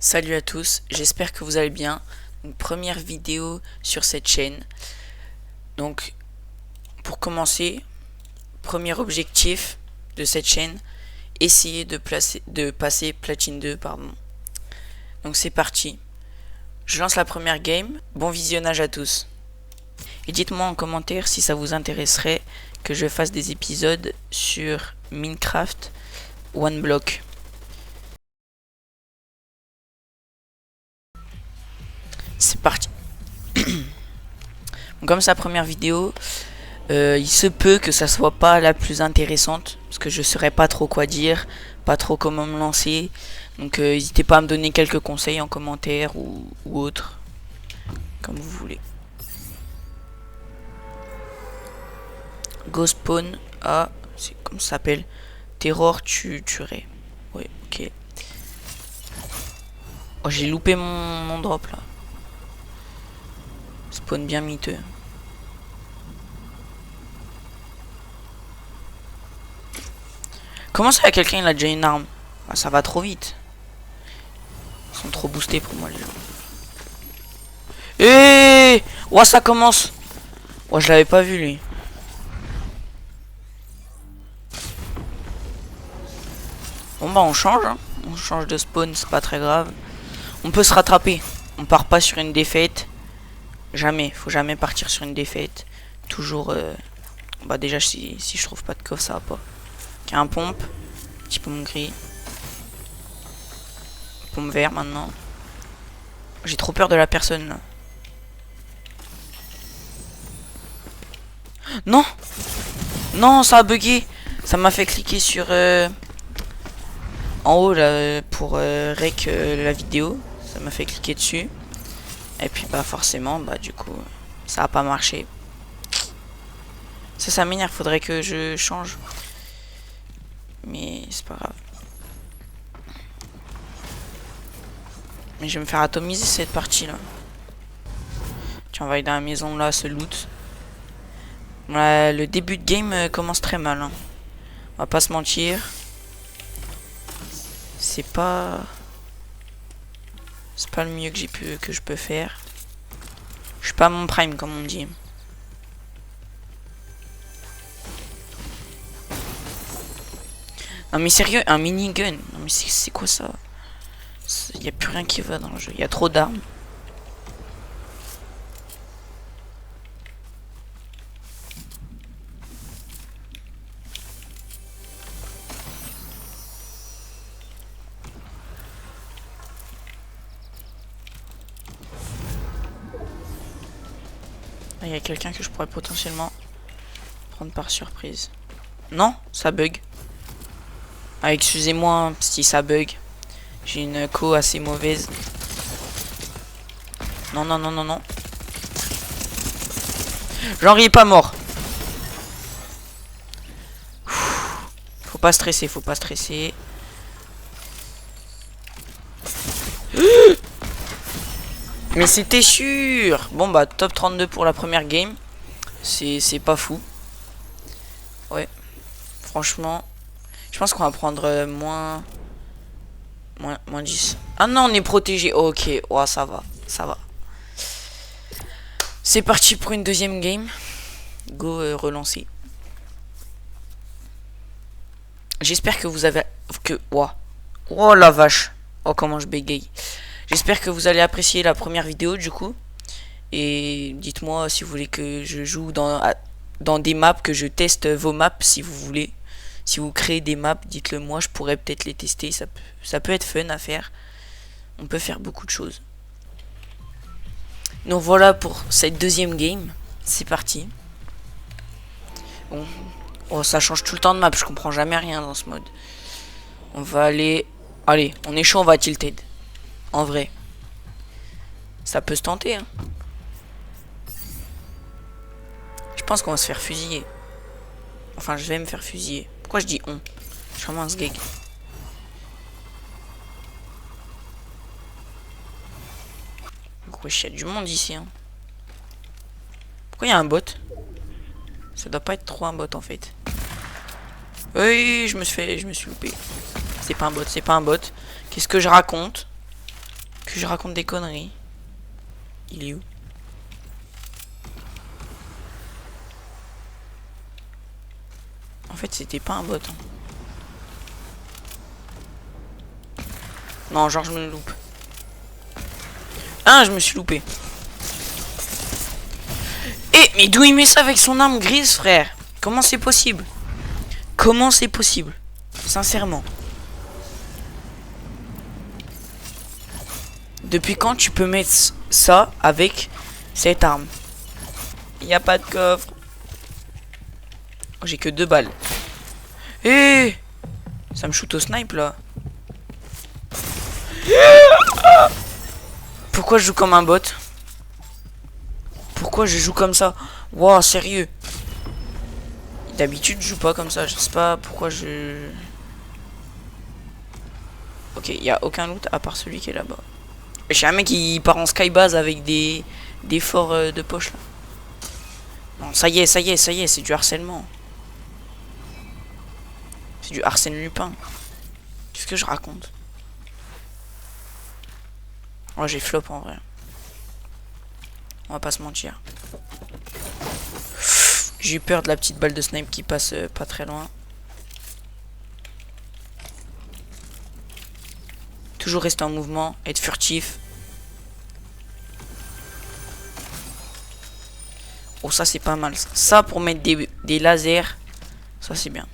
Salut à tous, j'espère que vous allez bien. Donc, première vidéo sur cette chaîne. Donc pour commencer, premier objectif de cette chaîne, essayer de passer platine 2, pardon. Donc c'est parti. Je lance la première game. Bon visionnage à tous. Et dites-moi en commentaire si ça vous intéresserait que je fasse des épisodes sur Minecraft One Block. C'est parti. Comme sa première vidéo, il se peut que ça soit pas la plus intéressante parce que je saurais pas trop quoi dire, pas trop comment me lancer. Donc n'hésitez pas à me donner quelques conseils en commentaire ou autre, comme vous voulez. Go spawn à, c'est comme ça s'appelle, Terror tuerais. Ouais, ok. Oh, j'ai loupé mon drop là. Spawn bien miteux. Comment ça, quelqu'un il a déjà une arme? Ah, ça va trop vite. Ils sont trop boostés pour moi les gens. Eh, ouah, ça commence. Ouais, je l'avais pas vu lui. Bon bah on change, hein. On change de spawn, c'est pas très grave. On peut se rattraper. On part pas sur une défaite. Jamais, faut jamais partir sur une défaite. Toujours, bah déjà si je trouve pas de coffre, ça va pas. Ok, un pompe, petit pomme gris. Pomme vert maintenant. J'ai trop peur de la personne là. Non. Non, ça a bugué. Ça m'a fait cliquer sur en haut là pour rec la vidéo. Ça m'a fait cliquer dessus. Et puis bah forcément, bah du coup, ça a pas marché. Ça m'énerve, faudrait que je change. Mais c'est pas grave. Mais je vais me faire atomiser cette partie là. Tiens, on va aller dans la maison là, se loot. Ouais, le début de game commence très mal, hein. On va pas se mentir. C'est pas le mieux que je peux faire. Je suis pas à mon prime comme on dit. Non mais sérieux, un minigun. Non mais c'est quoi ça? Il y a plus rien qui va dans le jeu. Il y a trop d'armes. Il y a quelqu'un que je pourrais potentiellement prendre par surprise. Non, ça bug. Ah, excusez-moi si ça bug. J'ai une co assez mauvaise. Non, non, non, non, non. Genre, il est pas mort. Faut pas stresser, faut pas stresser. Mais c'était sûr. Bon, bah, top 32 pour la première game. C'est pas fou. Ouais. Franchement, je pense qu'on va prendre moins 10. Ah non, on est protégé. Ok, oh, ça va, ça va. C'est parti pour une deuxième game. Go relancer. J'espère que vous avez... Oh. Oh la vache. Oh comment je bégaye. J'espère que vous allez apprécier la première vidéo du coup. Et dites-moi si vous voulez que je joue dans des maps, que je teste vos maps si vous voulez. Si vous créez des maps, dites-le moi, je pourrais peut-être les tester. Ça peut être fun à faire. On peut faire beaucoup de choses. Donc voilà pour cette deuxième game. C'est parti. Bon. Oh, ça change tout le temps de map. Je comprends jamais rien dans ce mode. On va aller... Allez, on est chaud, on va tilted. En vrai. Ça peut se tenter, hein. Je pense qu'on va se faire fusiller. Enfin, je vais me faire fusiller. Pourquoi je dis on? Je suis vraiment un sgeg. Wesh, il y a du monde ici, hein. Pourquoi il y a un bot? Ça doit pas être trop un bot en fait. Oui, je me suis loupé. C'est pas un bot, c'est pas un bot. Qu'est-ce que je raconte? Que je raconte des conneries. Il est où? En fait, c'était pas un bot. Hein. Non, genre, je me loupe. Ah, je me suis loupé. Eh, mais d'où il met ça avec son arme grise, frère? Comment c'est possible? Comment c'est possible? Sincèrement. Depuis quand tu peux mettre ça avec cette arme? Il n'y a pas de coffre. Oh, j'ai que 2 balles. Eh, ça me shoot au snipe là. Pourquoi je joue comme un bot? Pourquoi je joue comme ça? Wow, sérieux. D'habitude je joue pas comme ça. Je sais pas pourquoi je... Ok, il n'y a aucun loot à part celui qui est là-bas. J'ai un mec qui part en skybase avec des forts de poche là. Non, ça y est, c'est du harcèlement. C'est du Arsène Lupin. Qu'est-ce que je raconte? Oh, j'ai flop en vrai. On va pas se mentir. J'ai eu peur de la petite balle de snipe qui passe pas très loin. Toujours rester en mouvement, être furtif. Oh, ça c'est pas mal. Ça pour mettre des lasers. Ça c'est bien.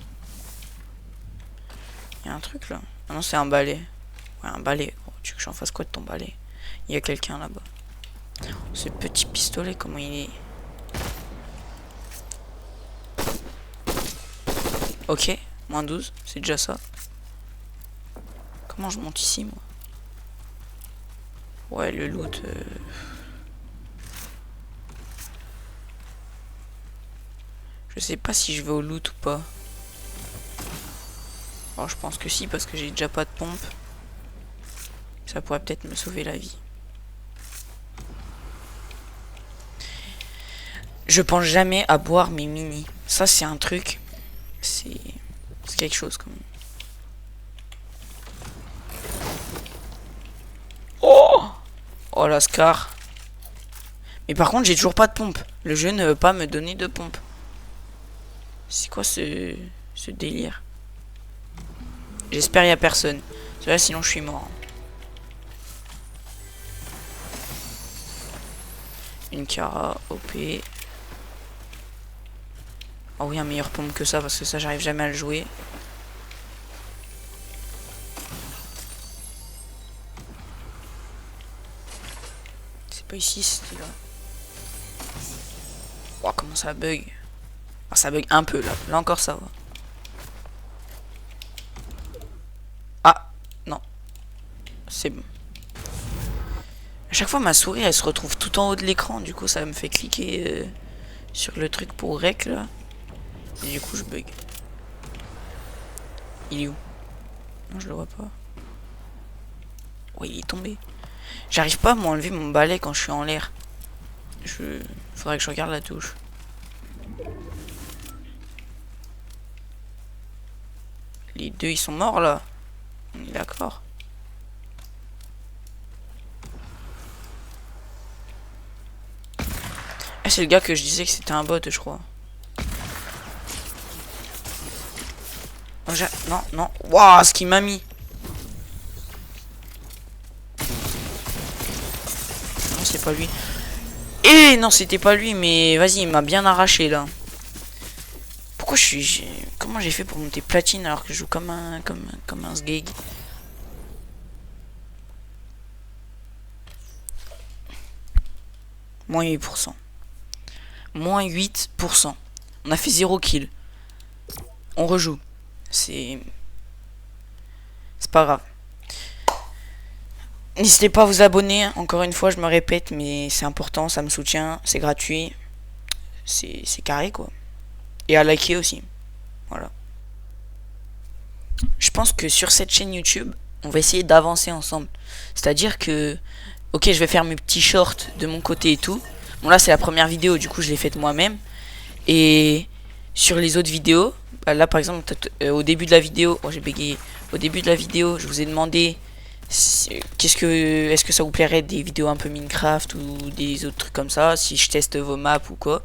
Il y a un truc là. Ah non, c'est un balai. Ouais, un balai. Oh, tu veux que j'en fasse quoi de ton balai? Il y a quelqu'un là-bas. Ce petit pistolet, comment il est? Ok, moins 12, c'est déjà ça. Comment je monte ici, moi? Ouais, le loot... Je sais pas si je vais au loot ou pas. Alors, je pense que si, parce que j'ai déjà pas de pompe. Ça pourrait peut-être me sauver la vie. Je pense jamais à boire mes mini. Ça, c'est un truc. C'est quelque chose, quand même. Oh! Oh, la Scar. Mais par contre, j'ai toujours pas de pompe. Le jeu ne veut pas me donner de pompe. C'est quoi ce délire? J'espère il y a personne. Là, sinon je suis mort. Une Cara OP. Oh oui, un meilleur pompe que ça, parce que ça, j'arrive jamais à le jouer. C'est pas ici, c'était là. Oh, comment ça bug? Ah, ça bug un peu là. Là encore ça va. Ah, non. C'est bon. À chaque fois ma souris elle se retrouve tout en haut de l'écran. Du coup ça me fait cliquer sur le truc pour rec là. Et du coup je bug. Il est où? Non, je le vois pas. Ouais, il est tombé. J'arrive pas à m'enlever mon balai quand je suis en l'air. Faudrait que je regarde la touche. Les deux ils sont morts là. On est d'accord. Ah, c'est le gars que je disais que c'était un bot, je crois. Non, non. Waouh, ce qu'il m'a mis. Non, c'est pas lui. Eh non, c'était pas lui, mais vas-y, il m'a bien arraché là. Pourquoi comment j'ai fait pour monter platine alors que je joue comme un sgeg? Moins 8%. Moins 8%. On a fait 0 kill. On rejoue. C'est pas grave. N'hésitez pas à vous abonner. Encore une fois, je me répète, mais c'est important, ça me soutient, c'est gratuit. C'est carré quoi. Et à liker aussi. Voilà. Je pense que sur cette chaîne YouTube, on va essayer d'avancer ensemble. C'est-à-dire que, ok, je vais faire mes petits shorts de mon côté et tout. Bon là c'est la première vidéo, du coup je l'ai faite moi-même. Et sur les autres vidéos, bah, là par exemple au début de la vidéo, oh j'ai bégayé. Au début de la vidéo, je vous ai demandé Est-ce que ça vous plairait des vidéos un peu Minecraft ou des autres trucs comme ça, si je teste vos maps ou quoi.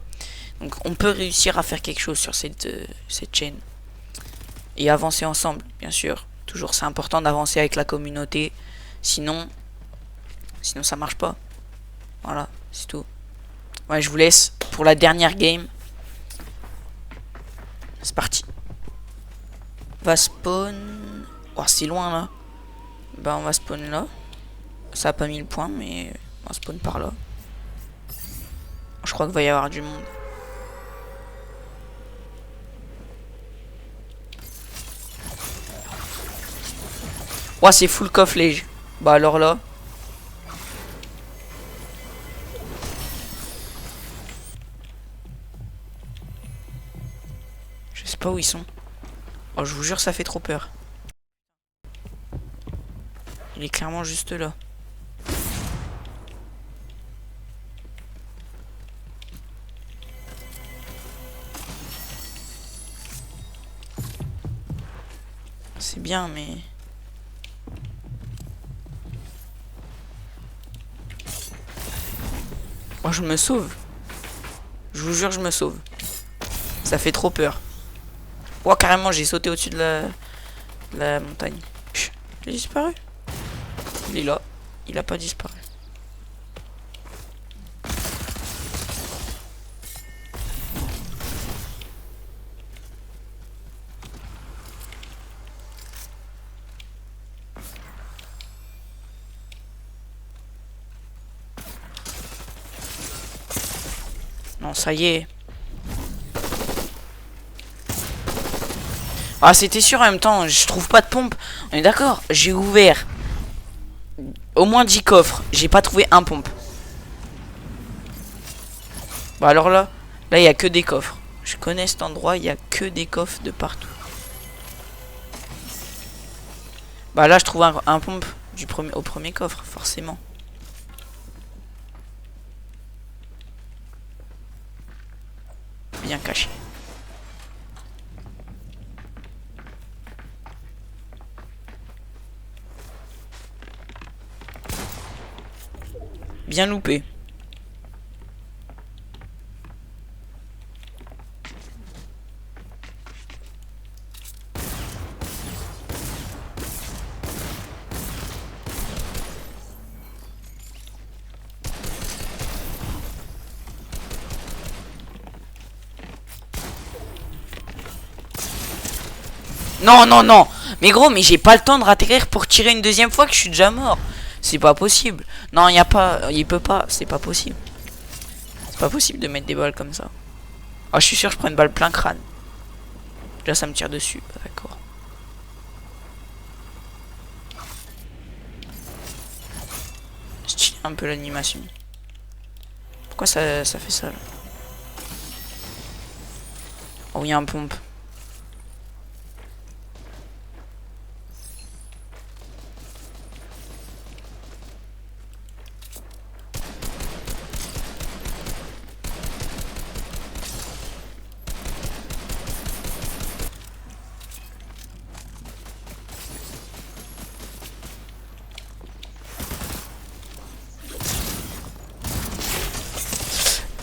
Donc on peut réussir à faire quelque chose sur cette chaîne. Et avancer ensemble, bien sûr. Toujours c'est important d'avancer avec la communauté. Sinon ça marche pas. Voilà, c'est tout. Ouais, je vous laisse pour la dernière game. C'est parti. Va spawn. Oh, c'est loin là. Bah on va spawn là. Ça a pas mis le point, mais on va spawn par là. Je crois qu'il va y avoir du monde. Ouais, c'est full cofflage. Bah alors là. Je sais pas où ils sont. Oh, je vous jure, ça fait trop peur. Il est clairement juste là. C'est bien, mais... Oh, je me sauve. Je vous jure, je me sauve. Ça fait trop peur. Oh, carrément, j'ai sauté au-dessus de la montagne. Il a disparu. Il est là. Il a pas disparu. Non, ça y est. Ah, c'était sûr en même temps. Je trouve pas de pompe. On est d'accord. J'ai ouvert au moins 10 coffres. J'ai pas trouvé un pompe. Bah alors là il y a que des coffres. Je connais cet endroit. Il y a que des coffres de partout. Bah là, je trouve un pompe au premier coffre, forcément. Bien caché. Bien loupé. Non, non, non. Mais gros, mais j'ai pas le temps de ratterrir pour tirer une deuxième fois que je suis déjà mort. C'est pas possible. Non, il y a pas. Il peut pas. C'est pas possible. C'est pas possible de mettre des balles comme ça. Ah, je suis sûr que je prends une balle plein crâne. Là, ça me tire dessus. D'accord. Stylé un peu l'animation. Pourquoi ça fait ça là? Oh, il y a un pompe.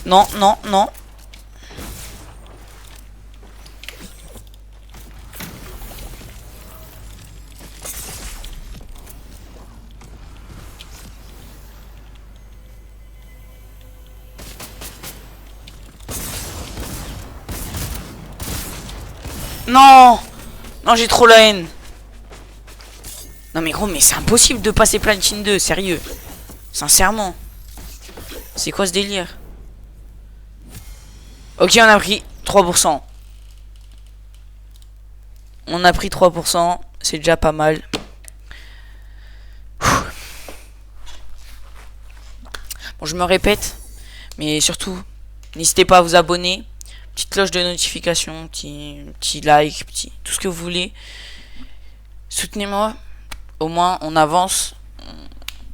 Non, non, non. Non. Non, j'ai trop la haine. Non mais gros, mais c'est impossible de passer Platine 2, sérieux. Sincèrement. C'est quoi ce délire? Ok, on a pris 3%. On a pris 3%. C'est déjà pas mal. Bon, je me répète. Mais surtout, n'hésitez pas à vous abonner. Petite cloche de notification. Petit like. Tout ce que vous voulez. Soutenez-moi. Au moins, on avance.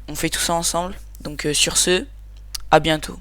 On fait tout ça ensemble. Donc, sur ce, à bientôt.